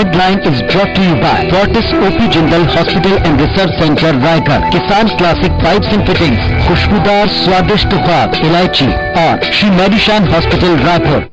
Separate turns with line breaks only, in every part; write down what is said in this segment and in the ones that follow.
headline is brought to you by Fortis OP Jindal Hospital and Research Center Raigarh, किसान classic pipes and fittings, खुशबूदार स्वादिष्ट उत्पाद इलायची और श्री मेडिशान हॉस्पिटल रायपुर।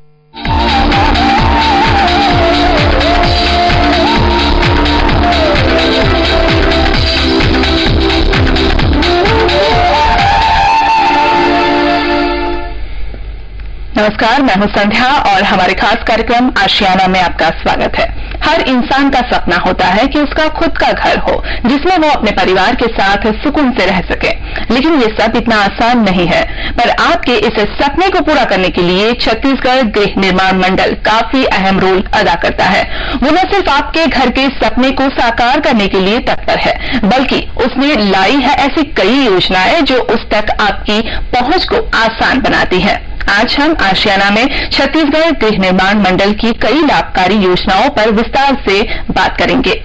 नमस्कार, मैं हूं संध्या और हमारे खास कार्यक्रम आशियाना में आपका स्वागत है। हर इंसान का सपना होता है कि उसका खुद का घर हो जिसमें वो अपने परिवार के साथ सुकून से रह सके, लेकिन ये सब इतना आसान नहीं है। पर आपके इस सपने को पूरा करने के लिए छत्तीसगढ़ गृह निर्माण मंडल काफी अहम रोल अदा करता है। वो न सिर्फ आपके घर के सपने को साकार करने के लिए तत्पर है, बल्कि उसने लाई है ऐसी कई योजनाएं जो उस तक आपकी पहुंच को आसान बनाती है। आज हम आशियाना में छत्तीसगढ़ गृह निर्माण मंडल की कई लाभकारी योजनाओं पर विस्तार से बात करेंगे।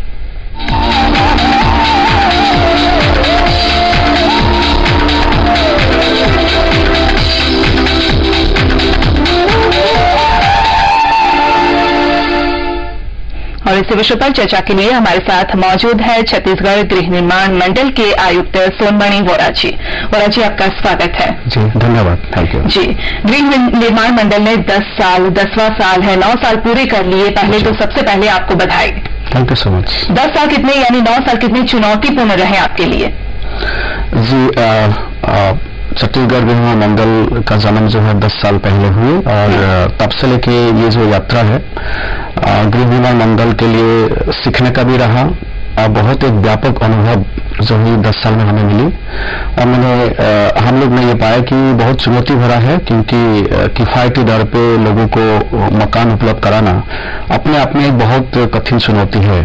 और इसी विषय पर चर्चा के लिए हमारे साथ मौजूद है छत्तीसगढ़ गृह निर्माण मंडल के आयुक्त सोनमणि वोरा जी। वोरा जी, आपका स्वागत है।
जी धन्यवाद, थैंक यू।
जी, गृह निर्माण मंडल ने 10वां साल है, 9 साल पूरे कर लिए। पहले तो सबसे पहले आपको बधाई।
Thank you so much.
10 साल कितने यानी 9 साल कितने चुनौतीपूर्ण रहे आपके लिए?
जी, छत्तीसगढ़ गृह निर्माण मंडल का जन्म जो है 10 साल पहले हुई और तब से लेके ये जो यात्रा है गृह निर्माण मंडल के लिए सीखने का भी रहा और बहुत एक व्यापक अनुभव जो ही 10 साल में हमें मिली। और हम लोग ने ये पाया कि बहुत चुनौती भरा है, क्योंकि किफायती दर पे लोगों को मकान उपलब्ध कराना अपने आप में एक बहुत कठिन चुनौती है।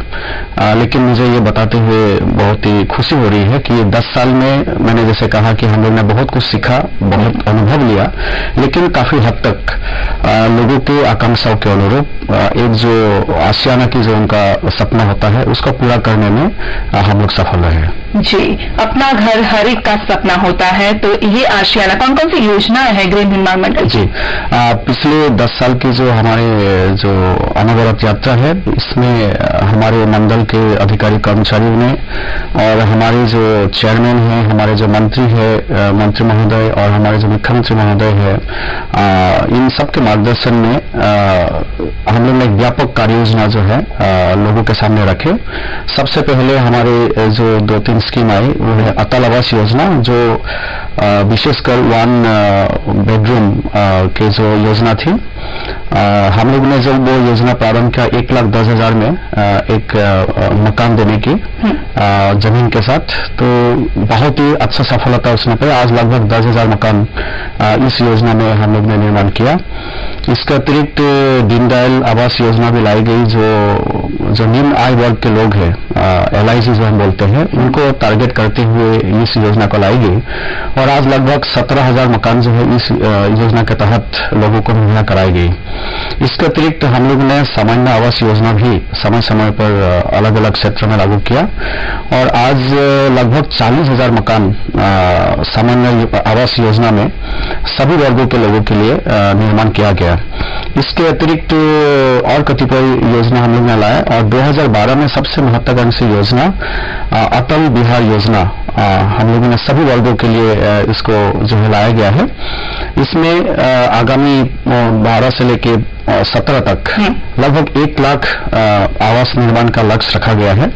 लेकिन मुझे ये बताते हुए बहुत ही खुशी हो रही है कि 10 साल में मैंने जैसे कहा कि हम लोग ने बहुत कुछ सीखा, बहुत अनुभव लिया, लेकिन काफी हद तक लोगों के आकांक्षाओं के अनुरूप एक जो आशियाना की जो उनका सपना होता है उसको पूरा करने में हम लोग सफल रहे।
जी, अपना घर हर एक का सपना होता है, तो ये आशियाना कौन कौन सी योजना है गृह निर्माण मंडल?
जी, पिछले 10 साल की जो हमारे जो अनवरत यात्रा है, इसमें हमारे मंडल के अधिकारी कर्मचारियों ने और हमारे जो चेयरमैन हैं, हमारे जो मंत्री है, मंत्री महोदय और हमारे जो मुख्यमंत्री महोदय है, इन सब के मार्गदर्शन में हम लोग ने एक व्यापक कार्य योजना जो है लोगों के सामने रखे। सबसे पहले हमारे जो 2-3 स्कीम आई वो है अटल आवास योजना, जो विशेषकर 1 बेडरूम के जो योजना थी। हम लोग ने जब वो योजना प्रारंभ किया 1,10,000 में एक मकान देने की जमीन के साथ, तो बहुत ही अच्छा सफलता उसमें पे। आज लगभग 10,000 मकान इस योजना में हम लोग ने निर्माण किया। इसके अतिरिक्त दीनदयाल आवास योजना भी लाई गई, जो निम्न आय वर्ग के लोग हैं, LIC जो हम बोलते हैं, उनको टारगेट करते हुए इस योजना को लाई गई। और आज लगभग 17,000 मकान जो है इस योजना के तहत लोगों को मुहैया कराई गई। इसके अतिरिक्त हम लोग ने सामान्य आवास योजना भी समय समय पर अलग अलग क्षेत्र में लागू किया और आज लगभग 40,000 मकान सामान्य आवास योजना में सभी वर्गों के लोगों के लिए निर्माण किया गया। इसके अतिरिक्त और कतिपय योजना हम लोग ने लाया और 2012 में सबसे महत्वाकांक्षी योजना अटल बिहार योजना हम लोगों ने सभी वर्गों के लिए इसको जो है लाया गया है। इसमें आगामी 12 से लेके 17 तक लगभग 1 लाख आवास निर्माण का लक्ष्य रखा गया है।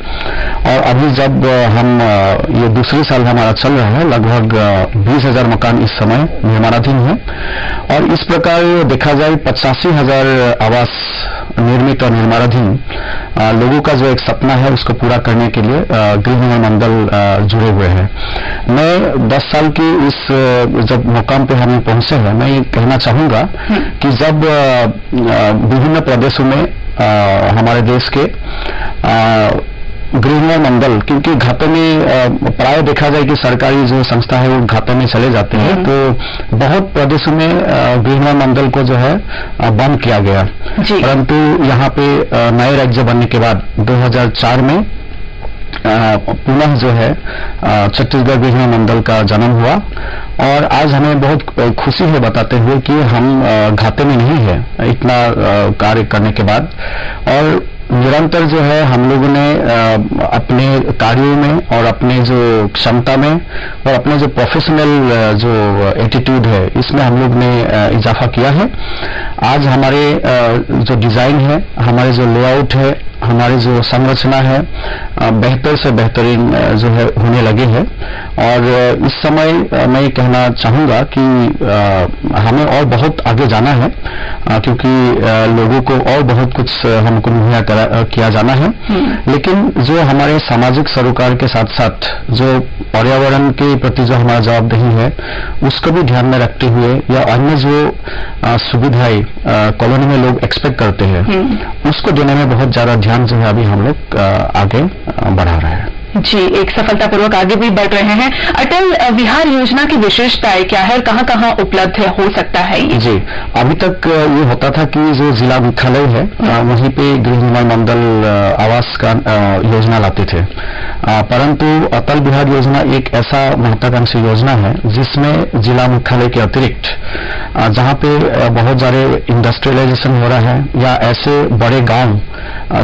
और अभी जब हम ये दूसरी साल हमारा चल रहा है, लगभग 20,000 मकान इस समय निर्माणाधीन है। और इस प्रकार देखा जाए 85,000 आवास निर्मित और निर्माणाधीन लोगों का जो एक सपना है उसको पूरा करने के लिए गृह निर्माण मंडल जुड़े हुए हैं। मैं 10 साल की इस जब मुकाम पे हम पहुंचे हैं, मैं ये कहना चाहूंगा कि जब विभिन्न प्रदेशों में हमारे देश के गृह निर्माण मंडल, क्योंकि घाटे में प्राय देखा जाए कि सरकारी जो संस्था है वो घाटे में चले जाते हैं, तो बहुत प्रदेशों में गृह निर्माण मंडल को जो है बंद किया गया। परंतु यहाँ पे नए राज्य बनने के बाद 2004 में पुनः जो है छत्तीसगढ़ गृह निर्माण मंडल का जन्म हुआ। और आज हमें बहुत खुशी है बताते हुए कि हम घाटे में नहीं है इतना कार्य करने के बाद। और निरंतर जो है हम लोगों ने अपने कार्यों में और अपने जो क्षमता में और अपने जो प्रोफेशनल जो एटीट्यूड है इसमें हम लोग ने इजाफा किया है। आज हमारे जो डिजाइन है, हमारे जो लेआउट है, हमारी जो संरचना है बेहतर से बेहतरीन जो है होने लगे हैं। और इस समय मैं ये कहना चाहूंगा कि हमें और बहुत आगे जाना है, क्योंकि लोगों को और बहुत कुछ हमको मुहैया किया जाना है। लेकिन जो हमारे सामाजिक सरोकार के साथ साथ जो पर्यावरण के प्रति जो हमारा जवाबदेही है उसको भी ध्यान में रखते हुए या अन्य जो सुविधाएं कॉलोनी में लोग एक्सपेक्ट करते हैं उसको देने में बहुत ज्यादा ध्यान जो है अभी हम लोग आगे बढ़ा रहे हैं।
जी, एक सफलतापूर्वक आगे भी बढ़ रहे हैं। अटल विहार योजना की विशेषताएं क्या है और कहाँ कहाँ उपलब्ध हो सकता है ये?
जी, अभी तक ये होता था कि जो जिला मुख्यालय है वहीं पे गृह निर्माण मंडल आवास का योजना लाते थे, परंतु अटल विहार योजना एक ऐसा महत्वाकांक्षी योजना है जिसमें जिला मुख्यालय के अतिरिक्त जहाँ पे बहुत सारे इंडस्ट्रियलाइजेशन हो रहा है या ऐसे बड़े गांव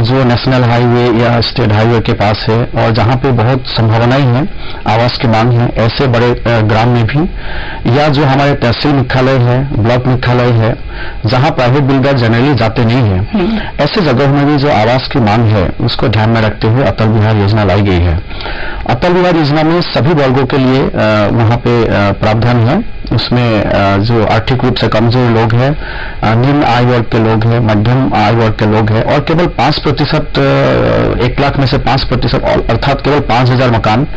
जो नेशनल हाईवे या स्टेट हाईवे के पास है और जहाँ पे बहुत संभावनाएं हैं, आवास की मांग है, ऐसे बड़े ग्राम में भी, या जो हमारे तहसील मुख्यालय है, ब्लॉक मुख्यालय है, जहाँ प्राइवेट बिल्डर जनरली जाते नहीं है, ऐसे जगहों में भी जो आवास की मांग है उसको ध्यान में रखते हुए अटल विहार योजना लाई गई है। अटल विहार योजना में सभी वर्गों के लिए वहाँ पे प्रावधान है। उसमें जो आर्थिक रूप से कमजोर लोग हैं, निम्न आय वर्ग के लोग हैं, मध्यम आय वर्ग के लोग हैं और केवल 5%, 1 लाख में से 5% अर्थात केवल 5000 मकान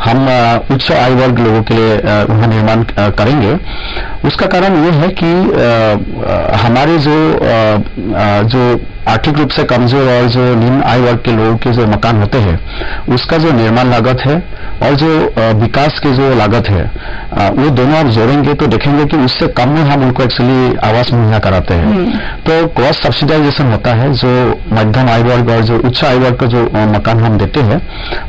हम उच्च आय वर्ग लोगों के लिए वहाँ निर्माण करेंगे। उसका कारण ये है कि हमारे जो आर्थिक रूप से कमजोर और जो निम्न आय वर्ग के लोगों के जो मकान होते हैं उसका जो निर्माण लागत है और जो विकास की जो लागत है वो दोनों आप जोड़ेंगे तो देखेंगे कि उससे कम में हम उनको एक्चुअली आवास मुहैया कराते हैं। तो क्रॉस सब्सिडाइजेशन होता है, जो मध्यम आय वर्ग और जो उच्च आय वर्ग का जो मकान हम देते हैं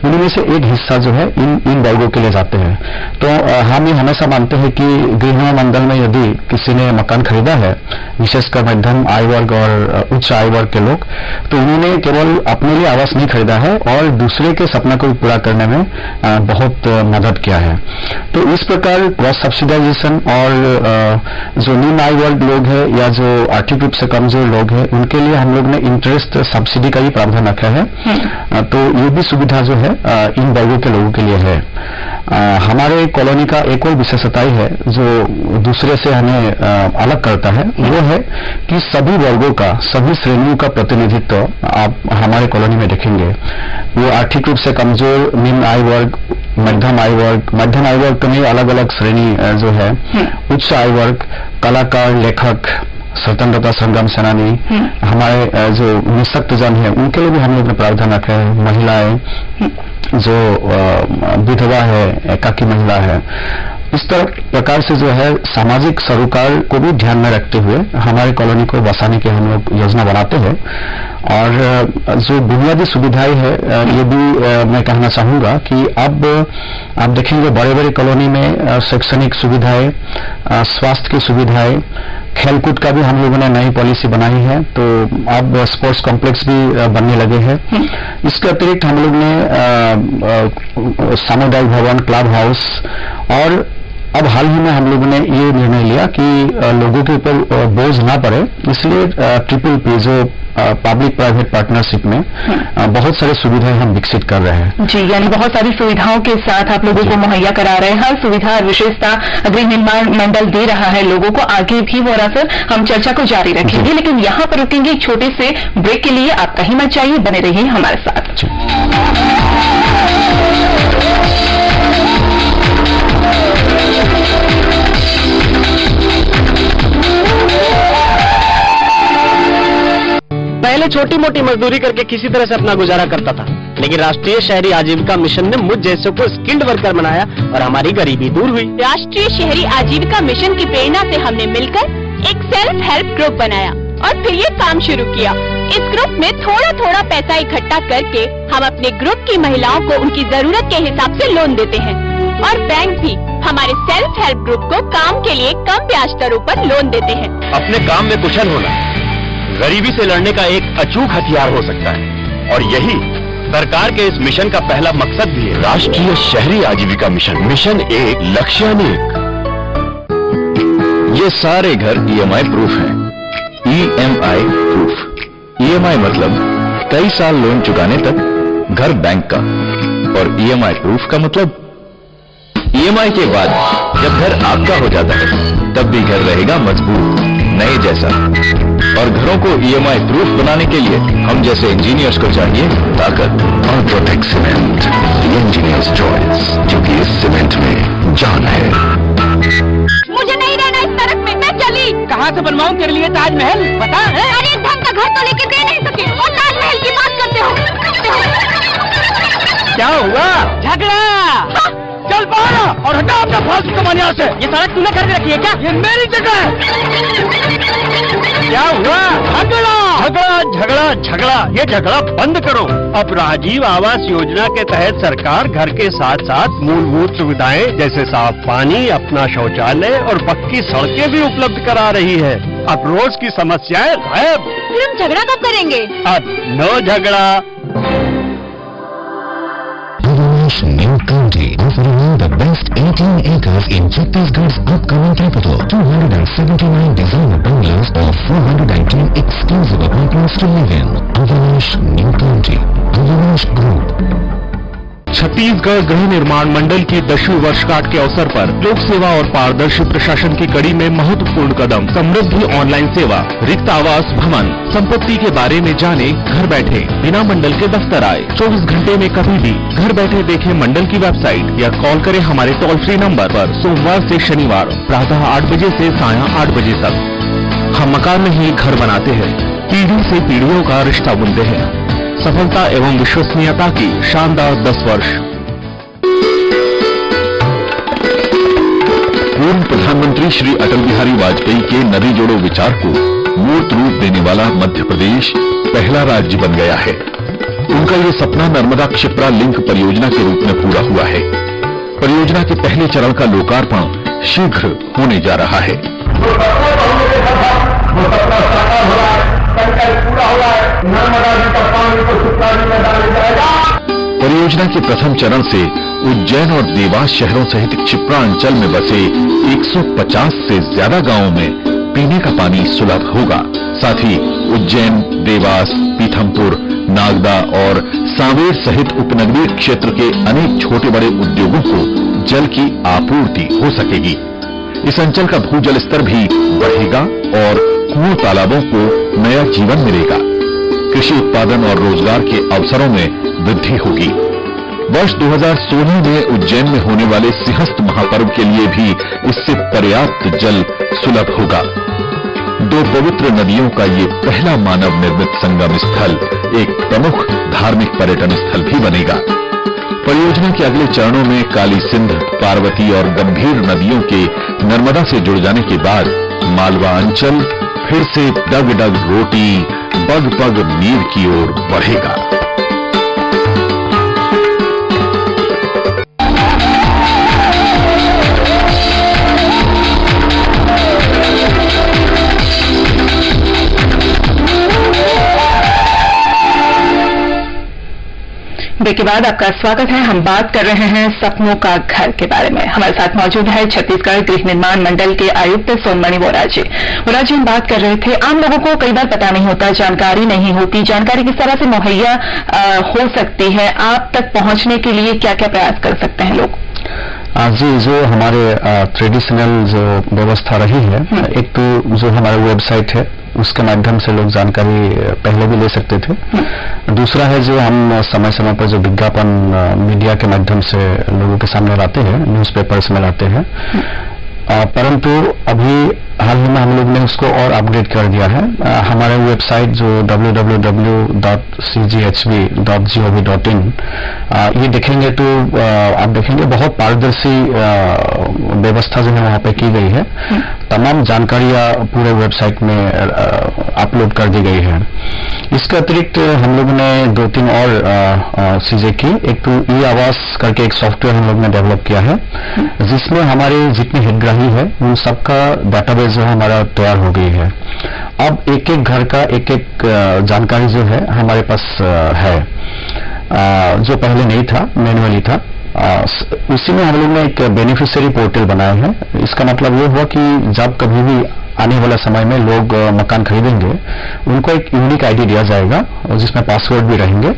उनमें से एक हिस्सा जो है इन वर्गों के लिए जाते हैं। तो हम ये हमेशा मानते हैं कि गृह निर्माण मंडल में यदि किसी ने मकान खरीदा है, विशेषकर मध्यम आय वर्ग और उच्च आय वर्ग के लोग, तो उन्होंने केवल अपने लिए आवास नहीं खरीदा है और दूसरे के सपना को पूरा करने में बहुत मदद किया है। तो इस प्रकार क्रॉस सब्सिडाइजेशन और जो निम्न आय वर्ग लोग हैं या जो आर्थिक रूप से कमजोर लोग हैं उनके लिए हम लोग ने इंटरेस्ट सब्सिडी का ही प्रावधान रखा है। तो ये भी सुविधा जो है इन वर्गों के लोगों के लिए है। हमारे कॉलोनी का एक और विशेषता है जो दूसरे से हमें अलग करता है, वो है कि सभी वर्गों का, सभी श्रेणियों का प्रतिनिधित्व आप हमारे कॉलोनी में देखेंगे। वो आर्थिक रूप से कमजोर, निम्न आय वर्ग, मध्यम आय वर्ग में अलग अलग श्रेणी जो है, उच्च आय वर्ग, कलाकार, लेखक, स्वतंत्रता संग्राम सेनानी, हमारे जो निःशक्त जन है उनके लिए भी हम लोग ने प्रावधान रखा है। महिलाएं, जो विधवा है, एकाकी महिला है, इस प्रकार से जो है सामाजिक सरोकार को भी ध्यान में रखते हुए हमारे कॉलोनी को बसाने की हम लोग योजना बनाते हैं। और जो बुनियादी सुविधाएं है ये भी मैं कहना चाहूंगा कि अब आप देखेंगे बड़े बड़े कॉलोनी में शैक्षणिक सुविधाएं, स्वास्थ्य की सुविधाएं, खेलकूद का भी हम लोगों ने नई पॉलिसी बनाई है। तो अब स्पोर्ट्स कॉम्प्लेक्स भी बनने लगे हैं। इसके अतिरिक्त हम लोग ने सामुदायिक भवन, क्लब हाउस, और अब हाल ही में हम लोगों ने ये निर्णय लिया कि लोगों के ऊपर बोझ ना पड़े, इसलिए PPP जो पब्लिक प्राइवेट पार्टनरशिप में बहुत सारी सुविधाएं हम विकसित कर रहे हैं।
जी, यानी बहुत सारी सुविधाओं के साथ आप लोगों को मुहैया करा रहे हैं। हर सुविधा और विशेषता गृह निर्माण मंडल दे रहा है लोगों को। आगे भी हो रहा सर, हम चर्चा को जारी रखेंगे, लेकिन यहाँ पर रुकेंगे एक छोटे से ब्रेक के लिए। आप कहीं मत जाइए, बने रहिए हमारे साथ।
पहले छोटी मोटी मजदूरी करके किसी तरह से अपना गुजारा करता था, लेकिन राष्ट्रीय शहरी आजीविका मिशन ने मुझ जैसे को स्किल्ड वर्कर बनाया और हमारी गरीबी दूर हुई।
राष्ट्रीय शहरी आजीविका मिशन की प्रेरणा से हमने मिलकर एक सेल्फ हेल्प ग्रुप बनाया और फिर ये काम शुरू किया। इस ग्रुप में थोड़ा थोड़ा पैसा इकट्ठा करके हम अपने ग्रुप की महिलाओं को उनकी जरूरत के हिसाब से लोन देते हैं और बैंक भी हमारे सेल्फ हेल्प ग्रुप को काम के लिए कम ब्याज दरों पर लोन देते हैं।
अपने काम में कुशल होना गरीबी से लड़ने का एक अचूक हथियार हो सकता है। और यही सरकार के इस मिशन का पहला मकसद भी है। राष्ट्रीय शहरी आजीविका मिशन, मिशन एक लक्ष्य अनेक। ये सारे घर EMI प्रूफ हैं। EMI प्रूफ, EMI मतलब कई साल लोन चुकाने तक घर बैंक का, और EMI प्रूफ का मतलब EMI के बाद जब घर आपका हो जाता है तब भी घर रहेगा मजबूत, नए जैसा। और घरों को EMI प्रूफ बनाने के लिए हम जैसे इंजीनियर्स को चाहिए ताकत। अल्ट्राटेक सीमेंट, इंजीनियर्स चॉइस, क्योंकि इस सीमेंट में जान है।
मुझे नहीं रहना इस सड़क में, मैं चली।
कहाँ से बनवाऊं तेरे लिए ताजमहल, पता है?
अरे ढंग का घर तो लेके दे नहीं सके और ताजमहल की बात करते हो।
क्या हुआ? झगड़ा। चल बाहर और हटा अपना फालतू सामान यहाँ से। ये सड़क तूने खरीद रखी है क्या? ये मेरी जगह है। क्या हुआ? झगड़ा झगड़ा झगड़ा झगड़ा, ये झगड़ा बंद करो। अब राजीव आवास योजना के तहत सरकार घर के साथ साथ मूलभूत सुविधाएं जैसे साफ पानी, अपना शौचालय और पक्की सड़कें भी उपलब्ध करा रही है। अब रोज की समस्याएं गायब।
फिर हम झगड़ा कब करेंगे?
अब नो झगड़ा।
New County offering the best 18 acres in Chhattisgarh's upcoming capital, 279 designer bungalows or 410 exclusive apartments to live in. Avinash New County, Avinash Group.
Chhattisgarh गृह निर्माण मंडल की 10वीं वर्षगांठ के अवसर पर लोक सेवा और पारदर्शी प्रशासन की कड़ी में महत्वपूर्ण कदम। समृद्धि ऑनलाइन सेवा, रिक्त आवास भवन, संपत्ति के बारे में जाने घर बैठे, बिना मंडल के दफ्तर आए। 24 घंटे में कभी भी घर बैठे देखें मंडल की वेबसाइट या कॉल करें हमारे टोल फ्री नंबर पर। सोमवार से शनिवार प्रातः 8 बजे से सायं 8 बजे तक। हम मकान नहीं घर बनाते हैं, पीढ़ी से पीढ़ियों का रिश्ता बुनते हैं। सफलता एवं विश्वसनीयता की शानदार 10 वर्ष।
पूर्व प्रधानमंत्री श्री अटल बिहारी वाजपेयी के नदी जोड़ो विचार को मूर्त रूप देने वाला मध्य प्रदेश पहला राज्य बन गया है। उनका ये सपना नर्मदा क्षिप्रा लिंक परियोजना के रूप में पूरा हुआ है। परियोजना के पहले चरण का लोकार्पण शीघ्र होने जा रहा है। परियोजना के प्रथम चरण से उज्जैन और देवास शहरों सहित क्षिप्रा अंचल में बसे 150 से ज्यादा गांवों में पीने का पानी सुलभ होगा। साथ ही उज्जैन, देवास, पीथमपुर, नागदा और सांवेर सहित उपनगरीय क्षेत्र के अनेक छोटे बड़े उद्योगों को जल की आपूर्ति हो सकेगी। इस अंचल का भूजल स्तर भी बढ़ेगा और कुओं तालाबों को नया जीवन मिलेगा। कृषि उत्पादन और रोजगार के अवसरों में वृद्धि होगी। वर्ष 2016 में उज्जैन में होने वाले सिंहस्थ महापर्व के लिए भी इससे पर्याप्त जल सुलभ होगा। 2 पवित्र नदियों का ये पहला मानव निर्मित संगम स्थल एक प्रमुख धार्मिक पर्यटन स्थल भी बनेगा। परियोजना के अगले चरणों में काली सिंध, पार्वती और गंभीर नदियों के नर्मदा से जुड़ जाने के बाद मालवा अंचल फिर से डग डग रोटी, पग पग नीर की ओर बढ़ेगा।
ब्रेक के बाद आपका स्वागत है। हम बात कर रहे हैं सपनों का घर के बारे में। हमारे साथ मौजूद है छत्तीसगढ़ गृह निर्माण मंडल के आयुक्त सोनमणि वोरा जी। वोरा जी, हम बात कर रहे थे आम लोगों को कई बार पता नहीं होता, जानकारी नहीं होती। जानकारी किस तरह से मुहैया हो सकती है? आप तक पहुंचने के लिए क्या क्या प्रयास कर सकते हैं लोग?
जी, जो हमारे ट्रेडिशनल जो व्यवस्था रही है, एक तो जो हमारा वेबसाइट है उसके माध्यम से लोग जानकारी पहले भी ले सकते थे। दूसरा है जो हम समय समय पर जो विज्ञापन मीडिया के माध्यम से लोगों के सामने लाते हैं, न्यूज़पेपर्स में लाते हैं, परंतु अभी हाल ही में हम लोग ने उसको और अपडेट कर दिया है। हमारे वेबसाइट जो www.cghb.gov.in ये देखेंगे तो आप देखेंगे बहुत पारदर्शी व्यवस्था जो है वहाँ पे की गई है। तमाम जानकारियाँ पूरे वेबसाइट में अपलोड कर दी गई है। इसके अतिरिक्त हम लोगों ने 2-3 और चीजें की। एक तो ई आवास करके एक सॉफ्टवेयर हम लोग ने डेवलप किया है, जिसमें हमारे जितने हितग्राही है उन सबका डाटाबेस जो है हमारा तैयार हो गई है। अब एक एक घर का एक एक जानकारी जो है हमारे पास है, जो पहले नहीं था, मैनुअली था। उसी में हम लोग ने एक बेनिफिशियरी पोर्टल बनाया है। इसका मतलब ये हुआ कि जब कभी भी आने वाला समय में लोग मकान खरीदेंगे, उनको एक यूनिक आईडी दिया जाएगा और जिसमें पासवर्ड भी रहेंगे,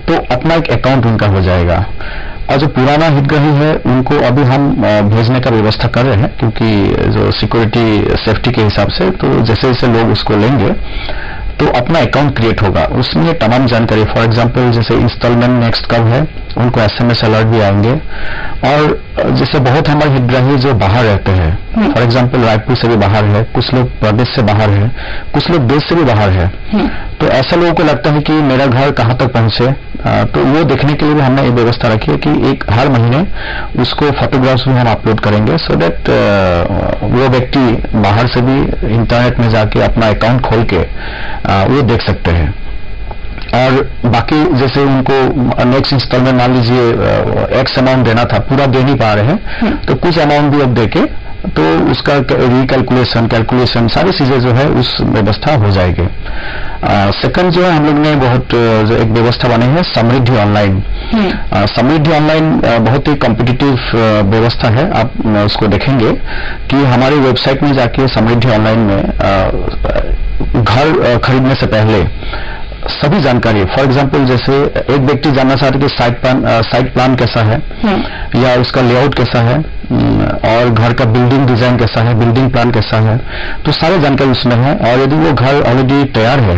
तो अपना एक अकाउंट उनका हो जाएगा। और जो पुराना हितग्राही है उनको अभी हम भेजने का व्यवस्था कर रहे हैं, क्योंकि जो सिक्योरिटी सेफ्टी के हिसाब से, तो जैसे जैसे लोग उसको लेंगे तो अपना अकाउंट क्रिएट होगा, उसमें तमाम जानकारी, फॉर एग्जांपल जैसे इंस्टॉलमेंट नेक्स्ट कब है, उनको एसएमएस अलर्ट भी आएंगे। और जैसे बहुत हमारे हितग्राही जो बाहर रहते हैं, फॉर एग्जांपल रायपुर से भी बाहर है, कुछ लोग प्रदेश से बाहर है, कुछ लोग देश से भी बाहर है, तो ऐसा लोगों को लगता है कि मेरा घर कहाँ तक पहुंचे, तो वो देखने के लिए भी हमने ये व्यवस्था रखी है कि एक हर महीने उसको फोटोग्राफ्स भी हम अपलोड करेंगे, सो दैट वो व्यक्ति बाहर से भी इंटरनेट में जाके अपना अकाउंट खोल के वो देख सकते हैं। और बाकी जैसे उनको नेक्स्ट इंस्टॉलमेंट मान लीजिए एक्स अमाउंट देना था, पूरा दे नहीं पा रहे हैं, तो कुछ अमाउंट भी अब देके तो उसका कैलकुलेशन सारी चीजें जो है उस व्यवस्था हो जाएगी। सेकंड जो है हम लोग ने बहुत जो एक व्यवस्था बनाई है समृद्धि ऑनलाइन। समृद्धि ऑनलाइन बहुत ही कॉम्पिटिटिव व्यवस्था है। आप उसको देखेंगे कि हमारी वेबसाइट में जाके समृद्धि ऑनलाइन में घर खरीदने से पहले सभी जानकारी, फॉर एग्जांपल जैसे एक व्यक्ति जानना चाहते कि साइट प्लान कैसा है या उसका लेआउट कैसा है और घर का बिल्डिंग डिजाइन कैसा है, बिल्डिंग प्लान कैसा है, तो सारे जानकारी उसमें है। और यदि वो घर ऑलरेडी तैयार है,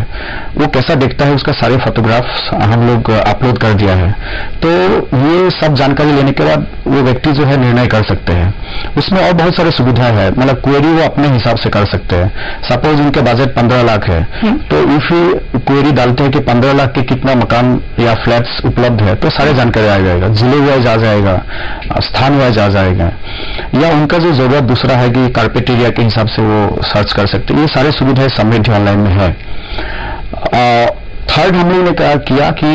वो कैसा दिखता है, उसका सारे फोटोग्राफ्स हम लोग अपलोड कर दिया है। तो ये सब जानकारी लेने के बाद वो व्यक्ति जो है निर्णय कर सकते हैं। उसमें और बहुत सारी सुविधाएं है, मतलब क्वेरी वो अपने हिसाब से कर सकते हैं। सपोज उनके बजट 15 लाख है, तो इफ क्वेरी डालते हैं कि 15 लाख के कितना मकान या फ्लैट्स उपलब्ध है, तो सारे जानकारी आ जाएगा, जिले वाइज आ जाएगा, स्थान वाइज आ जाएगा, या उनका जो जरूरत दूसरा है कि कारपेट एरिया के हिसाब से वो सर्च कर सकते हैं। ये सारी सुविधाएं समृद्धि ऑनलाइन में है। थर्ड हम लोगों ने किया कि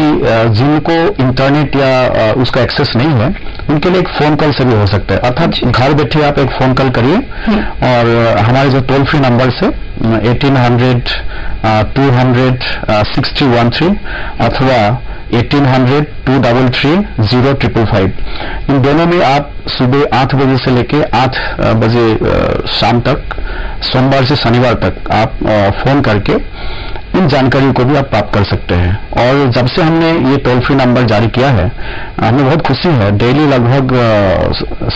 जिनको इंटरनेट या उसका एक्सेस नहीं है, उनके लिए एक फोन कॉल से भी हो सकता है। अर्थात घर बैठे आप एक फोन कॉल करिए और हमारे जो टोल फ्री नंबर से 1800 200 6313 अथवा 1800 233 0555, इन दोनों में आप सुबह 8 बजे से लेके 8 बजे शाम तक, सोमवार से शनिवार तक आप फोन करके इन जानकारियों को भी आप प्राप्त कर सकते हैं। और जब से हमने ये टोल फ्री नंबर जारी किया है, हमें बहुत खुशी है। डेली लगभग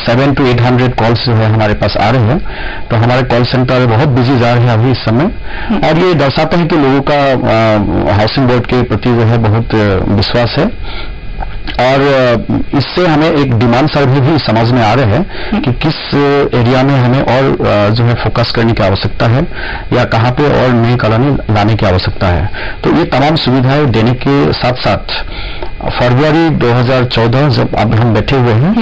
700 to 800 कॉल्स जो है हमारे पास आ रहे हैं, तो हमारे कॉल सेंटर बहुत बिजी जा रहे हैं अभी इस समय। और ये दर्शाता है कि लोगों का हाउसिंग बोर्ड के प्रति जो है बहुत विश्वास है। और इससे हमें एक डिमांड सर्वे भी समझ में आ रहे हैं कि किस एरिया में हमें और जो है फोकस करने की आवश्यकता है या कहाँ पे और नई कॉलोनी लाने की आवश्यकता है। तो ये तमाम सुविधाएं देने के साथ साथ फरवरी 2014 जब अब हम बैठे हुए हैं,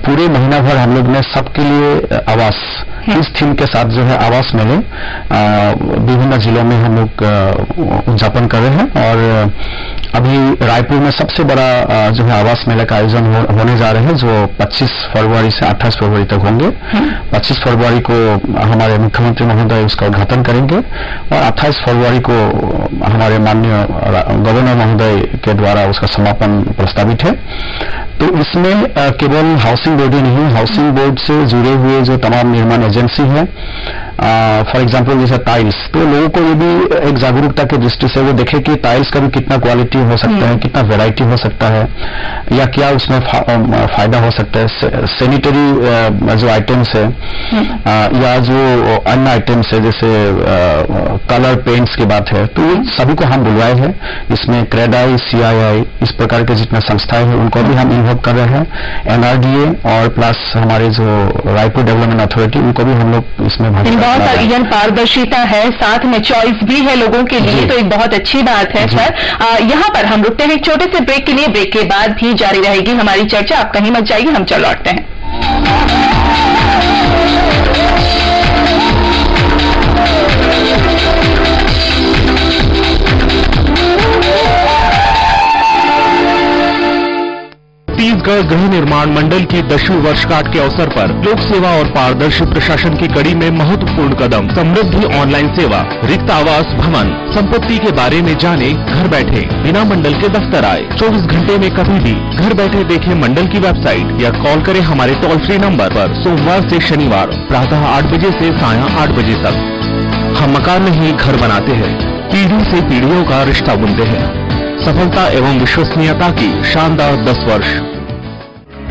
पूरे महीना भर हम लोग ने सबके लिए आवास, इस थीम के साथ जो है आवास मेले विभिन्न जिलों में हम लोग उद्यापन कर रहे हैं। और अभी रायपुर में सबसे बड़ा जो है आवास मेले का आयोजन होने जा रहे हैं, जो 25 फरवरी से 28 फरवरी तक होंगे। 25 फरवरी को हमारे मुख्यमंत्री महोदय उसका उद्घाटन करेंगे और 28 फरवरी को हमारे माननीय गवर्नर महोदय के द्वारा उसका समापन प्रस्तावित है। तो इसमें केवल हाउसिंग बोर्ड ही नहीं, हाउसिंग बोर्ड से जुड़े हुए जो तमाम निर्माण एजेंसी है, फॉर एग्जांपल जैसे टाइल्स, तो लोगों को ये भी एक जागरूकता की दृष्टि से वो देखे कि टाइल्स का भी कितना क्वालिटी हो सकता है, कितना वैरायटी हो सकता है, या क्या उसमें फायदा हो सकता है। सैनिटरी जो आइटम्स है या जो अन्य आइटम्स है, जैसे कलर पेंट्स की बात है, तो सभी को हम बुलवाए हैं। इसमें क्रेडाई, CII, इस प्रकार के जितने संस्थाएं हैं उनको भी हम इन्वॉल्व कर रहे हैं, NRDA और प्लस हमारे जो रायपुर डेवलपमेंट अथॉरिटी, उनको भी हम लोग इसमें
बहुत सारी पारदर्शिता है, साथ में चॉइस भी है लोगों के लिए, तो एक बहुत अच्छी बात है। सर यहाँ पर हम रुकते हैं एक छोटे से ब्रेक के लिए। ब्रेक के बाद भी जारी रहेगी हमारी चर्चा, आप कहीं मत जाइए, हम चल लौटते हैं।
छत्तीसगढ़ गृह निर्माण मंडल की 10वीं वर्षगांठ के अवसर पर लोक सेवा और पारदर्शी प्रशासन की कड़ी में महत्वपूर्ण कदम समृद्धि ऑनलाइन सेवा, रिक्त आवास भवन, संपत्ति के बारे में जाने घर बैठे, बिना मंडल के दफ्तर आए, 24 घंटे में कभी भी घर बैठे देखें मंडल की वेबसाइट या कॉल करें हमारे टोल फ्री नंबर पर सोमवार से शनिवार प्रातः 8 बजे से सायं 8 बजे तक। हम मकान नहीं घर बनाते हैं, पीढ़ी से पीढ़ियों का रिश्ता बुनते हैं। सफलता एवं विश्वसनीयता की शानदार 10 वर्ष।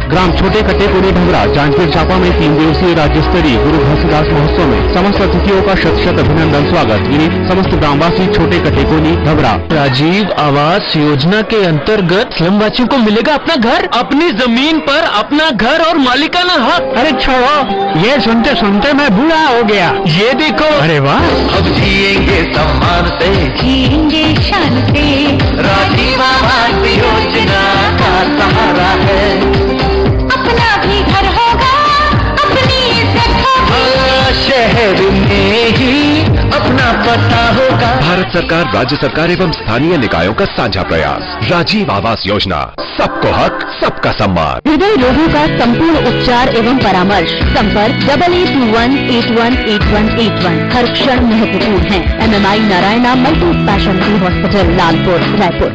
ग्राम छोटे कटेकोनी ढबरा जांजगीर चांपा में 3 दिवसीय राज्य स्तरीय गुरु घासीदास महोत्सव में समस्त अतिथियों का शत अभिनंदन स्वागत। विनीत समस्त ग्रामवासी छोटे कटेकोनी ढबरा।
राजीव आवास योजना के अंतर्गत स्लम वासियों को मिलेगा अपना घर, अपनी जमीन पर अपना घर और मालिकाना हक। अरे छोड़ो, ये सुनते सुनते मैं बूढ़ा हो गया। ये देखो, अरे वाह,
अब जिएंगे सम्मान से,
जिएंगे शान से,
राजीव आवास योजना का सहारा है।
अपना भी घर होगा, अपनी इज्जत होगी,
शहर में ही अपना पता होगा।
भारत सरकार, राज्य सरकार एवं स्थानीय निकायों का साझा प्रयास। राजीव आवास योजना, सबको हक, सबका सम्मान।
हृदय रोगों का संपूर्ण उपचार एवं परामर्श। संपर्क 8821818181। हर क्षण महत्वपूर्ण है। MMI Narayana multi speciality hospital, Lalpur, Raipur.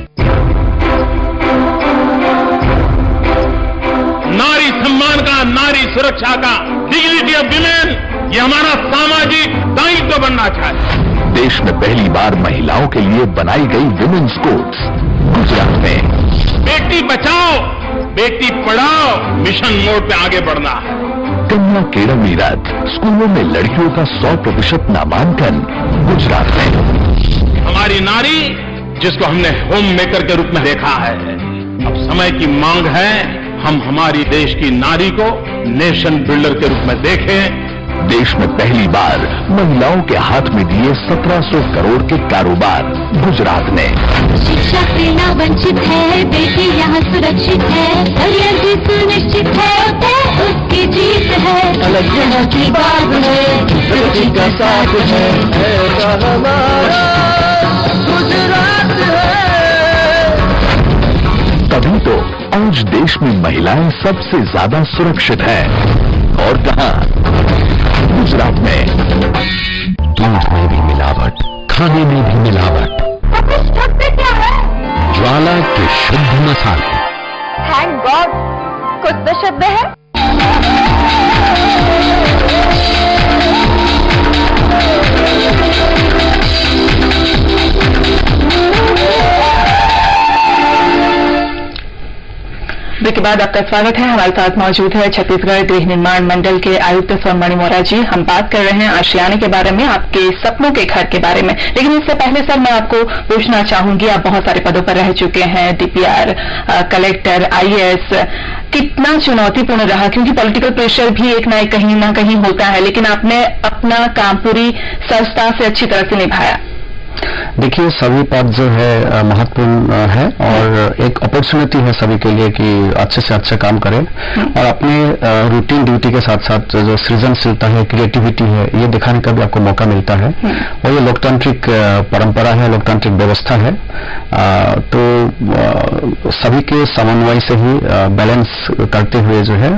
नारी सम्मान का, नारी सुरक्षा का, डिग्निटी ऑफ विमेन, ये हमारा सामाजिक दायित्व बनना चाहिए।
देश में पहली बार महिलाओं के लिए बनाई गई विमेन्स कोर्ट्स गुजरात में।
बेटी बचाओ, बेटी पढ़ाओ मिशन मोड पे आगे बढ़ना है।
कन्या केळवणी रथ, स्कूलों में लड़कियों का 100% नामांकन गुजरात में।
हमारी नारी, जिसको हमने होम मेकर के रूप में देखा है, अब समय की मांग है हम हमारी देश की नारी को नेशन बिल्डर के रूप में देखें।
देश में पहली बार महिलाओं के हाथ में दिए 1700 करोड़ के कारोबार गुजरात ने।
शिक्षा से न वंचित है बेटी, यहाँ सुरक्षित है, करियर भी सुनिश्चित है, उसकी जीत है।
अलग यहाँ की बात है, प्रगति का साथ है, ऐसा हमारा गुजरात है।
तभी तो आज देश में महिलाएं सबसे ज्यादा सुरक्षित हैं। और कहां? गुजरात में।
दूध में भी मिलावट, खाने में भी मिलावट, ज्वाला के शुद्ध मसाले।
थैंक गॉड, कुछ तो शब्द है।
के बाद आपका स्वागत है। हमारे साथ मौजूद है छत्तीसगढ़ गृह निर्माण मंडल के आयुक्त स्वर्णमणि मौर्य जी। हम बात कर रहे हैं आशियाने के बारे में, आपके सपनों के घर के बारे में। लेकिन इससे पहले सर, मैं आपको पूछना चाहूंगी, आप बहुत सारे पदों पर रह चुके हैं, DPR, कलेक्टर, IAS। कितना चुनौतीपूर्ण रहा, क्योंकि पॉलिटिकल प्रेशर भी एक कहीं ना कहीं होता है, लेकिन आपने अपना काम पूरी सरलता से अच्छी तरह से निभाया।
देखिए, सभी पद जो है महत्वपूर्ण है और एक अपॉर्चुनिटी है सभी के लिए कि अच्छे से अच्छा काम करें और अपने रूटीन ड्यूटी के साथ साथ जो सृजनशीलता है, क्रिएटिविटी है, ये दिखाने का भी आपको मौका मिलता है। और ये लोकतांत्रिक परंपरा है, लोकतांत्रिक व्यवस्था है। तो सभी के समन्वय से ही बैलेंस करते हुए जो है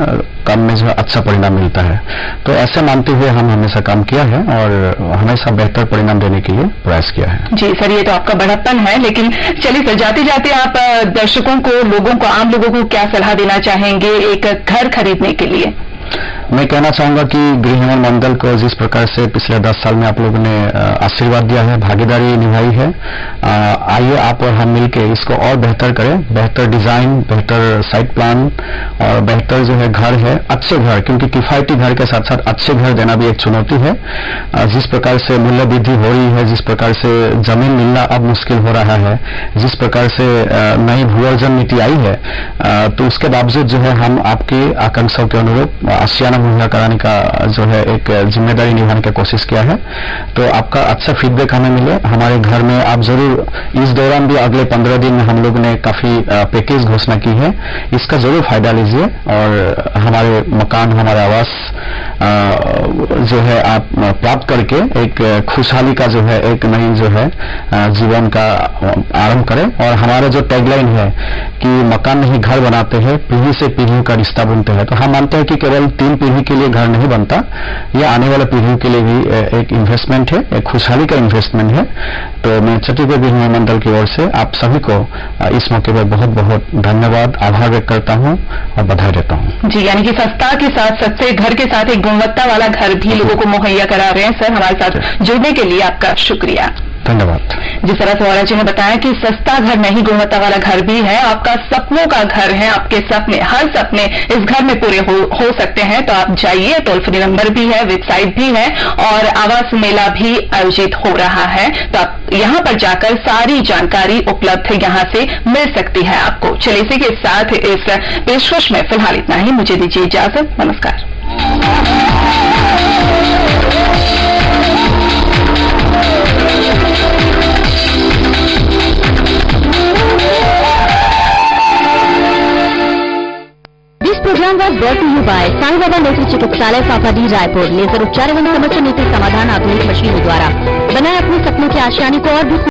काम में जो है अच्छा परिणाम मिलता है। तो ऐसे मानते हुए हम हमेशा काम किया है और हमेशा बेहतर परिणाम देने के लिए प्रयास किया है।
जी सर, ये तो आपका बड़प्पन है। लेकिन चलिए सर, जाते जाते आप दर्शकों को, लोगों को, आम लोगों को क्या सलाह देना चाहेंगे एक घर खरीदने के लिए?
मैं कहना चाहूंगा कि गृह निर्माण मंडल को जिस प्रकार से पिछले 10 साल में आप लोगों ने आशीर्वाद दिया है, भागीदारी निभाई है, आइए आप और हम मिलके इसको और बेहतर करें। बेहतर डिजाइन, बेहतर साइट प्लान और बेहतर जो है घर है, अच्छे घर, क्योंकि किफायती घर के साथ साथ अच्छे घर देना भी एक चुनौती है। जिस प्रकार से मूल्य वृद्धि हो रही है, जिस प्रकार से जमीन मिलना अब मुश्किल हो रहा है, जिस प्रकार से नई भू अर्जन नीति आई है, तो उसके बावजूद जो है हम आपकी आकांक्षाओं के अनुरूप आशियाना मुहैया कराने का जो है एक जिम्मेदारी निभाने की कोशिश किया है। तो आपका अच्छा फीडबैक हमें मिले। हमारे घर में आप जरूर इस दौरान भी अगले 15 दिन में हम लोग ने काफी पैकेज घोषणा की है, इसका जरूर फायदा लीजिए और हमारे मकान, हमारे आवास जो है आप प्राप्त करके एक खुशहाली का जो है एक नई जो है जीवन का आरंभ करें। और हमारा जो टैगलाइन है कि मकान नहीं घर बनाते हैं, पीढ़ी से पीढ़ी का रिश्ता बुनते हैं, तो हम मानते हैं कि केवल 3 पीढ़ी के लिए घर नहीं बनता, यह आने वाले पीढ़ियों के लिए भी एक इन्वेस्टमेंट है, एक खुशहाली का इन्वेस्टमेंट है। तो मैं छत्तीसगढ़ बिजली मंडल की ओर से आप सभी को इस मौके पर बहुत बहुत धन्यवाद, आभार व्यक्त करता हूं और बधाई देता हूं।
जी, यानी कि सस्ता के साथ सस्ते घर के साथ एक गुणवत्ता वाला घर भी लोगों को मुहैया करा रहे हैं। सर, हमारे साथ जुड़ने के लिए आपका शुक्रिया।
धन्यवाद।
जिस तरह से वोरा जी ने बताया कि सस्ता घर नहीं, गुणवत्ता वाला घर भी है, आपका सपनों का घर है, आपके सपने, हर सपने इस घर में पूरे हो सकते हैं। तो आप जाइए, टोल फ्री नंबर भी है, वेबसाइट भी है और आवास मेला भी आयोजित हो रहा है। तो आप यहाँ पर जाकर सारी जानकारी उपलब्ध यहाँ से मिल सकती है आपको। चलिए, इसी के साथ इस पेशकश में फिलहाल इतना ही। मुझे दीजिए इजाजत। नमस्कार।
This program was brought to you by Sai Baba नेत्र चिकित्सालय फाफाडी रायपुर। लेजर उपचार एवं समस्या नीति समाधान आधुनिक मशीनों द्वारा बनाए अपने सपनों की आशियाने को और भी